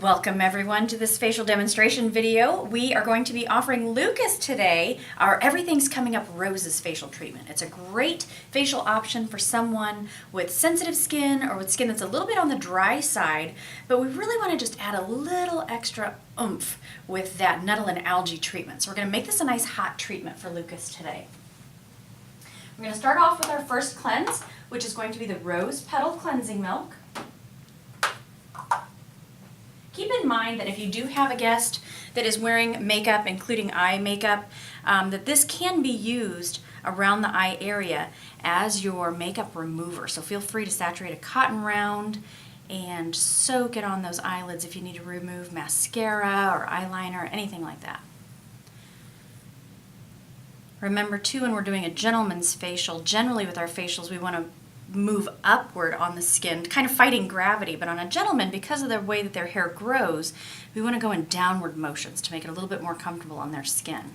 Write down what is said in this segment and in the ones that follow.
Welcome everyone to this facial demonstration video. We are going to be offering Lucas today our Everything's Coming Up Roses facial treatment. It's a great facial option for someone with sensitive skin or with skin that's a little bit on the dry side, but we really want to just add a little extra oomph with that Nettle and Algae treatment. So we're going to make this a nice hot treatment for Lucas today. We're going to start off with our first cleanse, which is going to be the Rose Petal cleansing milk. Keep in mind that if you do have a guest that is wearing makeup, including eye makeup, that this can be used around the eye area as your makeup remover. So feel free to saturate a cotton round and soak it on those eyelids if you need to remove mascara or eyeliner or anything like that. Remember too, when we're doing a gentleman's facial, generally with our facials we want to move upward on the skin, kind of fighting gravity, but on a gentleman, because of the way that their hair grows, we want to go in downward motions to make it a little bit more comfortable on their skin.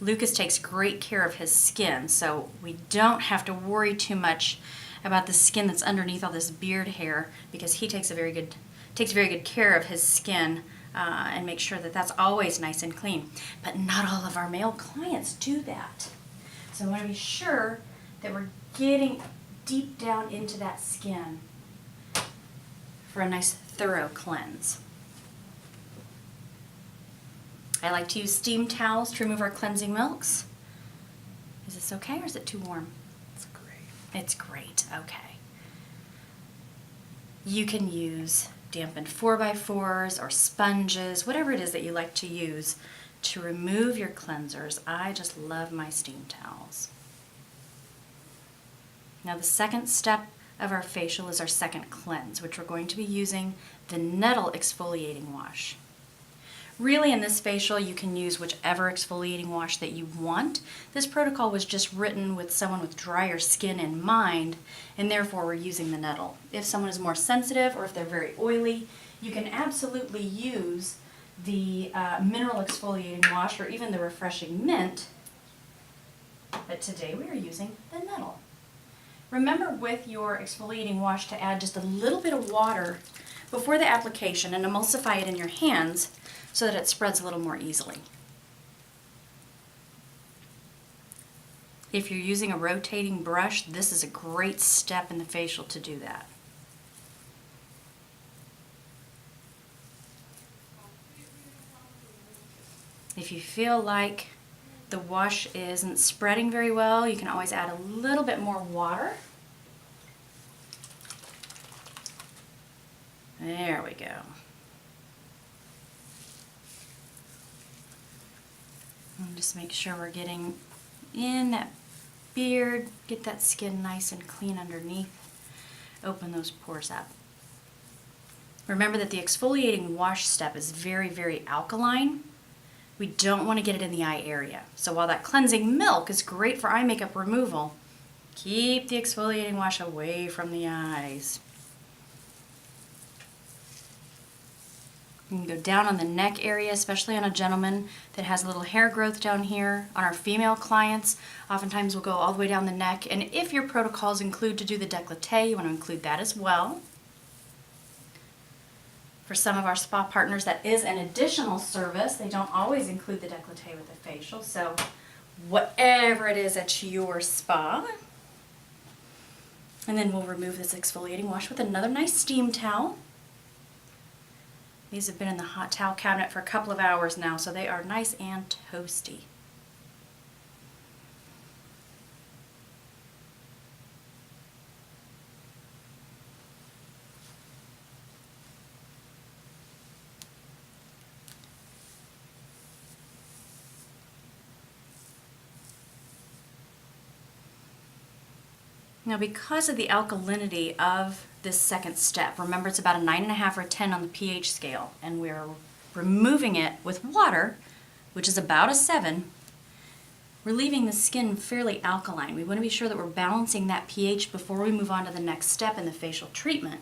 Lucas takes great care of his skin, so we don't have to worry too much about the skin that's underneath all this beard hair, because he takes very good care of his skin and makes sure that that's always nice and clean. But not all of our male clients do that. So I want to be sure that we're getting deep down into that skin for a nice thorough cleanse. I like to use steam towels to remove our cleansing milks. Is this okay or is it too warm? It's great. It's great, okay. You can use dampened 4x4s or sponges, whatever it is that you like to use to remove your cleansers. I just love my steam towels. Now the second step of our facial is our second cleanse, which we're going to be using the Nettle exfoliating wash. Really in this facial you can use whichever exfoliating wash that you want. This protocol was just written with someone with drier skin in mind, and therefore we're using the Nettle. If someone is more sensitive or if they're very oily, you can absolutely use the mineral exfoliating wash or even the refreshing mint, but today we are using the Nettle. Remember with your exfoliating wash to add just a little bit of water before the application and emulsify it in your hands so that it spreads a little more easily. If you're using a rotating brush, this is a great step in the facial to do that. If you feel like the wash isn't spreading very well, you can always add a little bit more water. There we go. And just make sure we're getting in that beard, get that skin nice and clean underneath, open those pores up. Remember that the exfoliating wash step is very, very alkaline. We don't want to get it in the eye area. So while that cleansing milk is great for eye makeup removal, keep the exfoliating wash away from the eyes. You can go down on the neck area, especially on a gentleman that has a little hair growth down here. On our female clients, oftentimes we'll go all the way down the neck. And if your protocols include to do the décolleté, you want to include that as well. For some of our spa partners, that is an additional service. They don't always include the décolleté with the facial, so whatever it is at your spa. And then we'll remove this exfoliating wash with another nice steam towel. These have been in the hot towel cabinet for a couple of hours now, so they are nice and toasty. Now because of the alkalinity of this second step, remember it's about a 9.5 or a 10 on the pH scale, and we're removing it with water, which is about a 7, we're leaving the skin fairly alkaline. We want to be sure that we're balancing that pH before we move on to the next step in the facial treatment.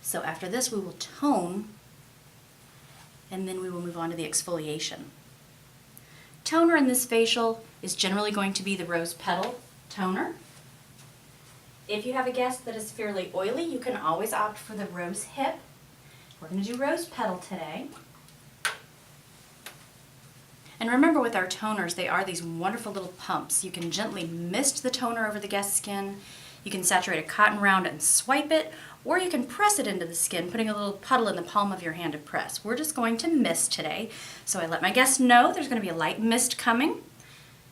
So after this we will tone, and then we will move on to the exfoliation. Toner in this facial is generally going to be the Rose Petal toner. If you have a guest that is fairly oily, you can always opt for the Rose Hip. We're going to do Rose Petal today. And remember, with our toners, they are these wonderful little pumps. You can gently mist the toner over the guest's skin. You can saturate a cotton round and swipe it, or you can press it into the skin, putting a little puddle in the palm of your hand to press. We're just going to mist today. So I let my guests know there's going to be a light mist coming.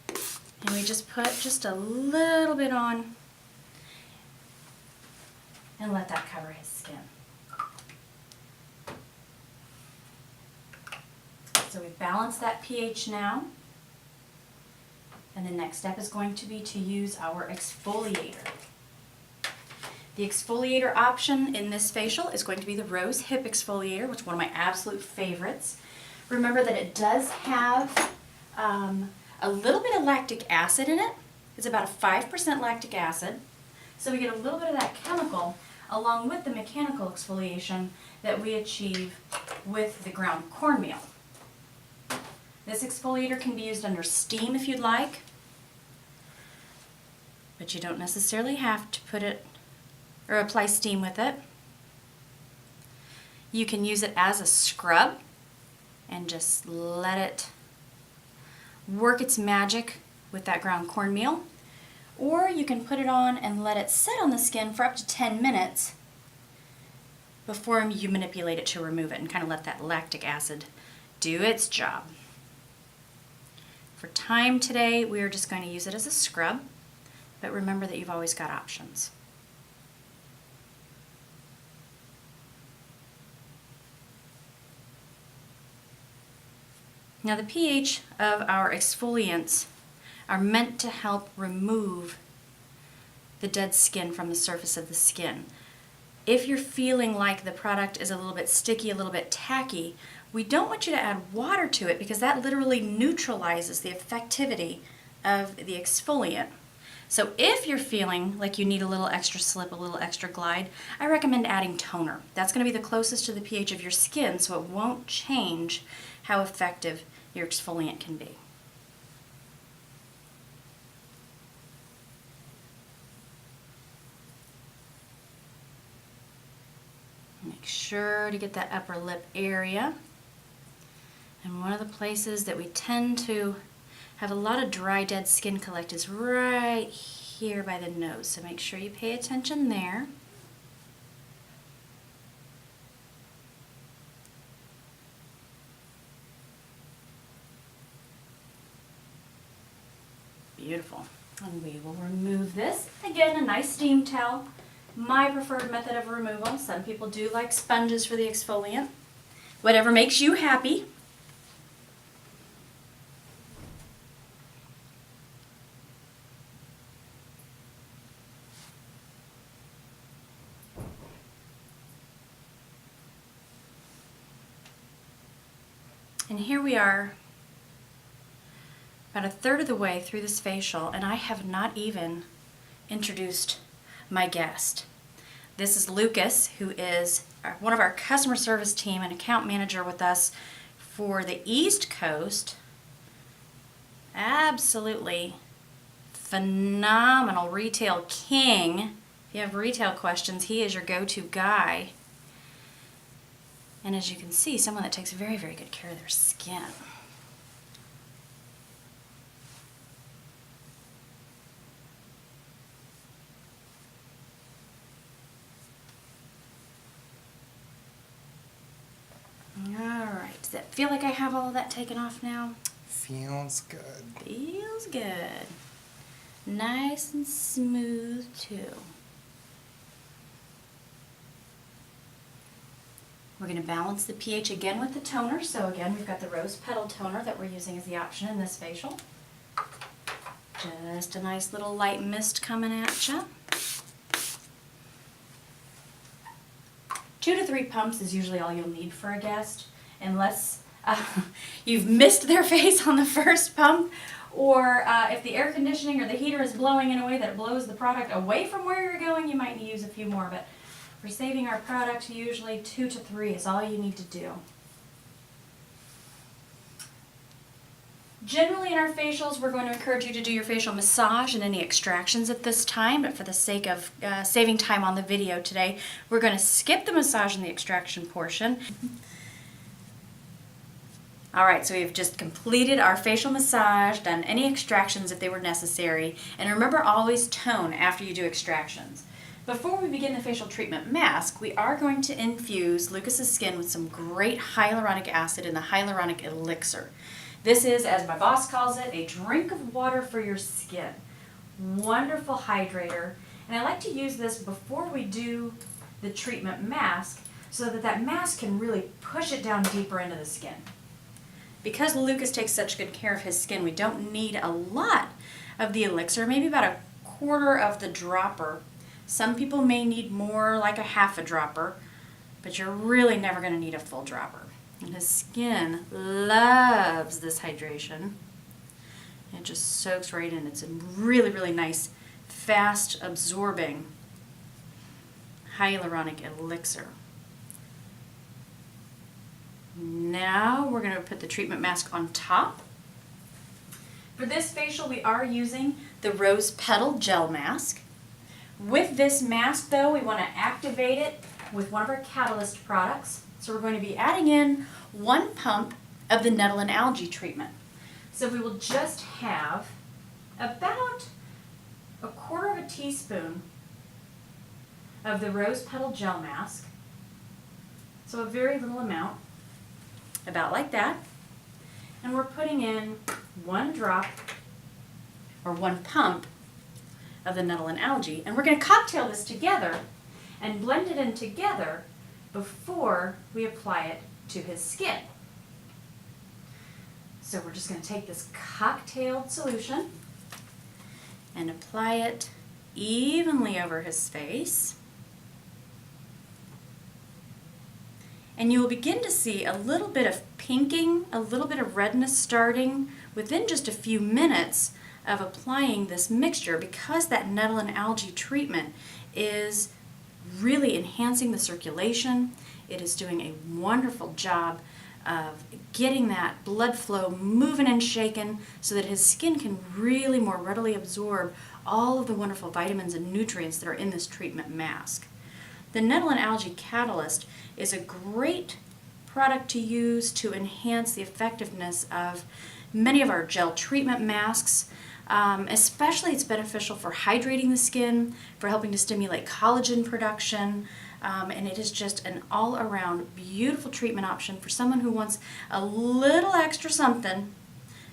And we just put just a little bit on and let that cover his skin. So we've balanced that pH now. And the next step is going to be to use our exfoliator. The exfoliator option in this facial is going to be the Rose Hip Exfoliator, which is one of my absolute favorites. Remember that it does have a little bit of lactic acid in it. It's about a 5% lactic acid. So we get a little bit of that chemical along with the mechanical exfoliation that we achieve with the ground cornmeal. This exfoliator can be used under steam if you'd like, but you don't necessarily have to put it or apply steam with it. You can use it as a scrub and just let it work its magic with that ground cornmeal, or you can put it on and let it sit on the skin for up to 10 minutes before you manipulate it to remove it and kind of let that lactic acid do its job. For time today, we are just going to use it as a scrub, but remember that you've always got options. Now the pH of our exfoliants are meant to help remove the dead skin from the surface of the skin. If you're feeling like the product is a little bit sticky, a little bit tacky, we don't want you to add water to it because that literally neutralizes the effectivity of the exfoliant. So if you're feeling like you need a little extra slip, a little extra glide, I recommend adding toner. That's going to be the closest to the pH of your skin, so it won't change how effective your exfoliant can be. Make sure to get that upper lip area. And one of the places that we tend to have a lot of dry, dead skin collect is right here by the nose. So make sure you pay attention there. Beautiful. And we will remove this. Again, a nice steam towel. My preferred method of removal. Some people do like sponges for the exfoliant. Whatever makes you happy. And here we are, about a third of the way through this facial, and I have not even introduced my guest. This is Lucas, who is one of our customer service team and account manager with us for the East Coast. Absolutely phenomenal retail king. If you have retail questions, he is your go-to guy. And as you can see, someone that takes very, very good care of their skin. Alright, does that feel like I have all of that taken off now? Feels good. Feels good. Nice and smooth too. We're going to balance the pH again with the toner. So again, we've got the Rose Petal toner that we're using as the option in this facial. Just a nice little light mist coming at you. 2 to 3 pumps is usually all you'll need for a guest, unless you've missed their face on the first pump, or if the air conditioning or the heater is blowing in a way that it blows the product away from where you're going, you might need to use a few more. But for saving our product, usually 2 to 3 is all you need to do. Generally in our facials, we're going to encourage you to do your facial massage and any extractions at this time, but for the sake of saving time on the video today, we're going to skip the massage and the extraction portion. Alright, so we've just completed our facial massage, done any extractions if they were necessary, and remember, always tone after you do extractions. Before we begin the facial treatment mask, we are going to infuse Lucas's skin with some great hyaluronic acid in the hyaluronic elixir. This is, as my boss calls it, a drink of water for your skin. Wonderful hydrator. And I like to use this before we do the treatment mask so that that mask can really push it down deeper into the skin. Because Lucas takes such good care of his skin, we don't need a lot of the elixir, maybe about a quarter of the dropper. Some people may need more, like a half a dropper, but you're really never going to need a full dropper. And his skin loves this hydration. It just soaks right in. It's a really, really nice, fast absorbing hyaluronic elixir. Now we're going to put the treatment mask on top. For this facial, we are using the Rose Petal Gel Mask. With this mask, though, we want to activate it with one of our catalyst products. So we're going to be adding in 1 pump of the Nettle Algae Treatment. So we will just have about a quarter of a teaspoon of the Rose Petal Gel Mask. So a very little amount, about like that. And we're putting in 1 drop or 1 pump of the Nettle Algae. And we're going to cocktail this together and blend it in together before we apply it to his skin. So we're just going to take this cocktailed solution and apply it evenly over his face. And you will begin to see a little bit of pinking, a little bit of redness starting within just a few minutes of applying this mixture, because that Nettle Algae treatment is really enhancing the circulation. It is doing a wonderful job of getting that blood flow moving and shaking so that his skin can really more readily absorb all of the wonderful vitamins and nutrients that are in this treatment mask. The Nettle Algae Catalyst is a great product to use to enhance the effectiveness of many of our gel treatment masks. Especially it's beneficial for hydrating the skin, for helping to stimulate collagen production, and it is just an all-around beautiful treatment option for someone who wants a little extra something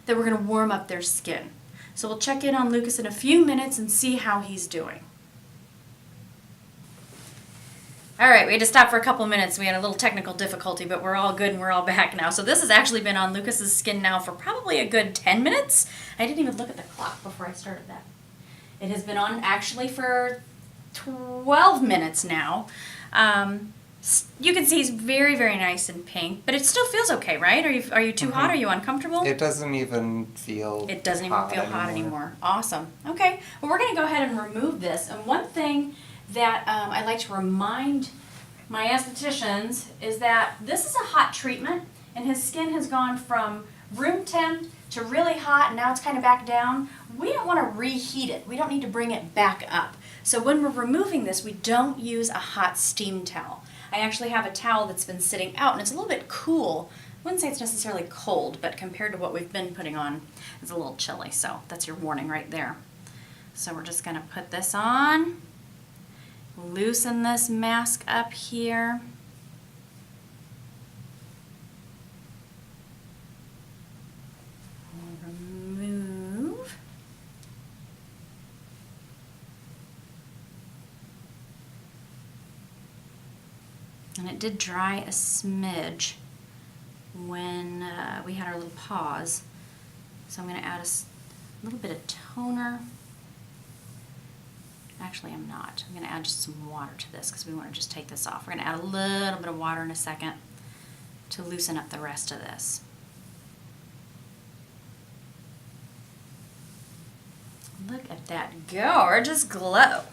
that we're going to warm up their skin. So we'll check in on Lucas in a few minutes and see how he's doing. All right, we had to stop for a couple minutes. We had a little technical difficulty, but we're all good and we're all back now. So this has actually been on Lucas's skin now for probably a good 10 minutes. I didn't even look at the clock before I started that. It has been on actually for 12 minutes now. You can see he's very, very nice and pink, but it still feels okay, right? Are you too hot? Are you uncomfortable? It doesn't even feel It doesn't even feel hot anymore. Awesome. Okay, well, we're going to go ahead and remove this. And one thing that I like to remind my estheticians is that this is a hot treatment, and his skin has gone from room temp to really hot, and now it's kind of back down. We don't want to reheat it. We don't need to bring it back up. So when we're removing this, we don't use a hot steam towel. I actually have a towel that's been sitting out, and it's a little bit cool. I wouldn't say it's necessarily cold, but compared to what we've been putting on, it's a little chilly. So that's your warning right there. So we're just going to put this on. Loosen this mask up here. Remove. And it did dry a smidge when we had our little pause. So I'm going to add a little bit of toner. Actually, I'm not. I'm going to add just some water to this because we want to just take this off. We're going to add a little bit of water in a second to loosen up the rest of this. Look at that gorgeous glow.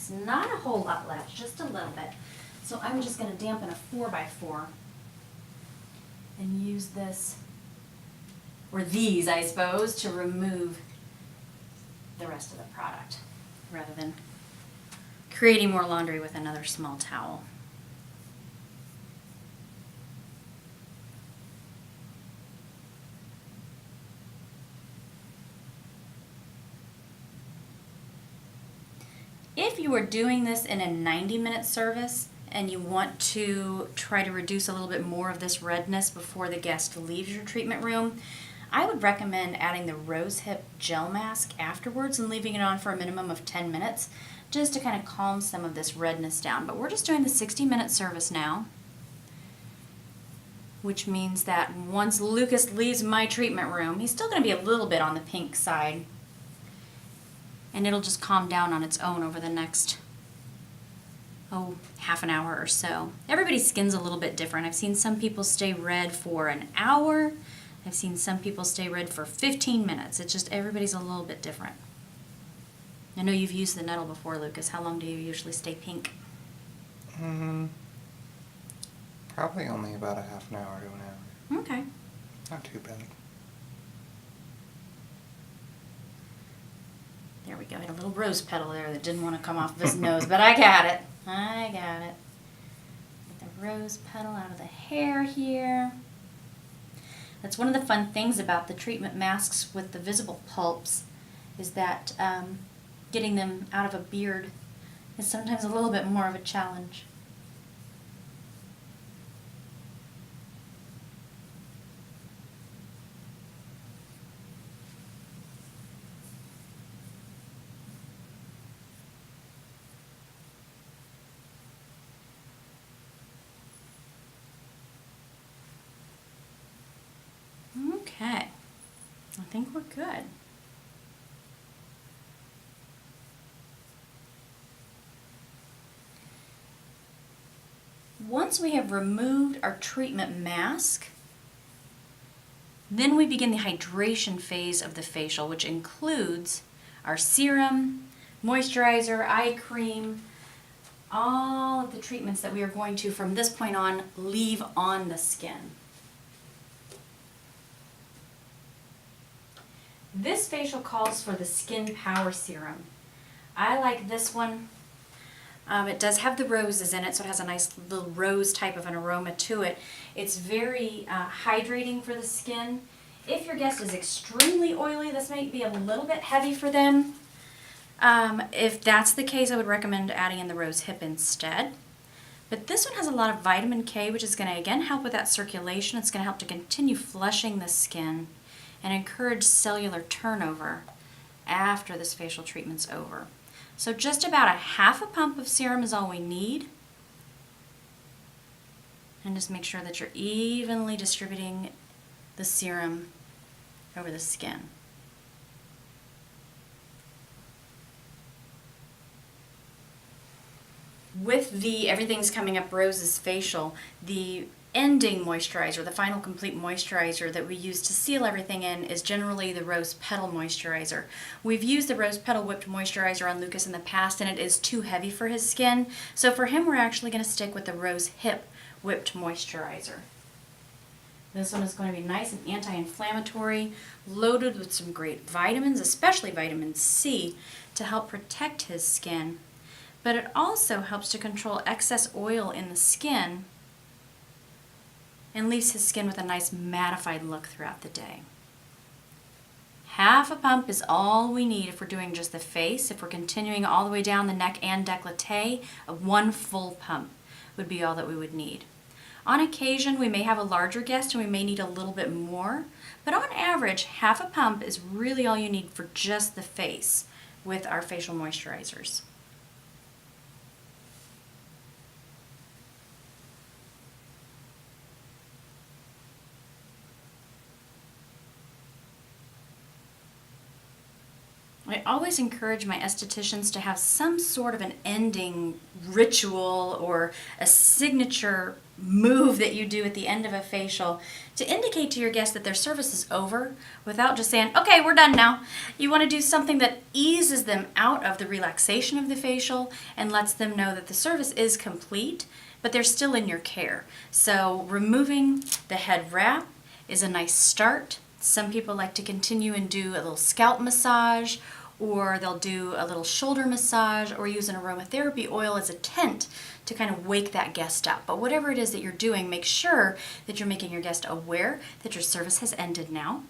It's not a whole lot left, just a little bit. So I'm just going to dampen a 4x4 and use this, or these I suppose, to remove the rest of the product rather than creating more laundry with another small towel. If you are doing this in a 90-minute service and you want to try to reduce a little bit more of this redness before the guest leaves your treatment room, I would recommend adding the rose hip gel mask afterwards and leaving it on for a minimum of 10 minutes just to kind of calm some of this redness down. But we're just doing the 60-minute service now, which means that once Lucas leaves my treatment room, he's still going to be a little bit on the pink side, and it'll just calm down on its own over the next, half an hour or so. Everybody's skin's a little bit different. I've seen some people stay red for an hour. I've seen some people stay red for 15 minutes. It's just everybody's a little bit different. I know you've used the Nettle before, Lucas. How long do you usually stay pink? Probably only about a half an hour to an hour. Okay. Not too bad. There we go. I had a little rose petal there that didn't want to come off of his nose, but I got it. I got it. Get the rose petal out of the hair here. That's one of the fun things about the treatment masks with the visible pulps is that getting them out of a beard is sometimes a little bit more of a challenge. Okay, I think we're good. Once we have removed our treatment mask, then we begin the hydration phase of the facial, which includes our serum, moisturizer, eye cream, all of the treatments that we are going to, from this point on, leave on the skin. This facial calls for the Skin Power Serum. I like this one. It does have the roses in it, so it has a nice little rose type of an aroma to it. It's very hydrating for the skin. If your guest is extremely oily, this might be a little bit heavy for them. If that's the case, I would recommend adding in the rose hip instead. But this one has a lot of vitamin K, which is going to, again, help with that circulation. It's going to help to continue flushing the skin and encourage cellular turnover after this facial treatment's over. So just about a half a pump of serum is all we need. And just make sure that you're evenly distributing the serum over the skin. With the Everything's Coming Up Roses facial, the ending moisturizer, the final complete moisturizer that we use to seal everything in is generally the Rose Petal moisturizer. We've used the Rose Petal whipped moisturizer on Lucas in the past and it is too heavy for his skin. So for him we're actually going to stick with the Rose Hip whipped moisturizer. This one is going to be nice and anti-inflammatory, loaded with some great vitamins, especially vitamin C, to help protect his skin. But it also helps to control excess oil in the skin and leaves his skin with a nice mattified look throughout the day. Half a pump is all we need if we're doing just the face. If we're continuing all the way down the neck and décolleté, one full pump would be all that we would need. On occasion, we may have a larger guest and we may need a little bit more, but on average, half a pump is really all you need for just the face with our facial moisturizers. I always encourage my estheticians to have some sort of an ending ritual or a signature move that you do at the end of a facial to indicate to your guests that their service is over without just saying, okay, we're done now. You want to do something that eases them out of the relaxation of the facial and lets them know that the service is complete, but they're still in your care. So removing the head wrap is a nice start. Some people like to continue and do a little scalp massage, or they'll do a little shoulder massage, or use an aromatherapy oil as a tent to kind of wake that guest up. But whatever it is that you're doing, make sure that you're making your guest aware that your service has ended now.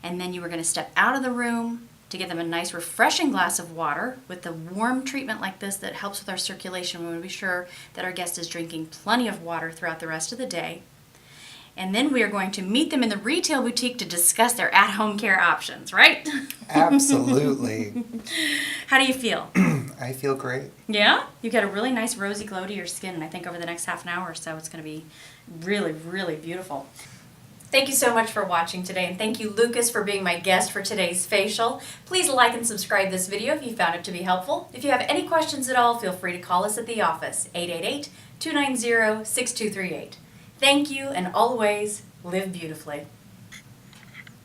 And then you are going to step out of the room to get them a nice refreshing glass of water. With a warm treatment like this that helps with our circulation, we want to be sure that our guest is drinking plenty of water throughout the rest of the day. And then we are going to meet them in the retail boutique to discuss their at-home care options, right? Absolutely. How do you feel? I feel great. Yeah? You've got a really nice rosy glow to your skin, and I think over the next half an hour or so it's going to be really, really beautiful. Thank you so much for watching today, and thank you, Lucas, for being my guest for today's facial. Please like and subscribe this video if you found it to be helpful. If you have any questions at all, feel free to call us at the office, 888-290-6238. Thank you, and always live beautifully.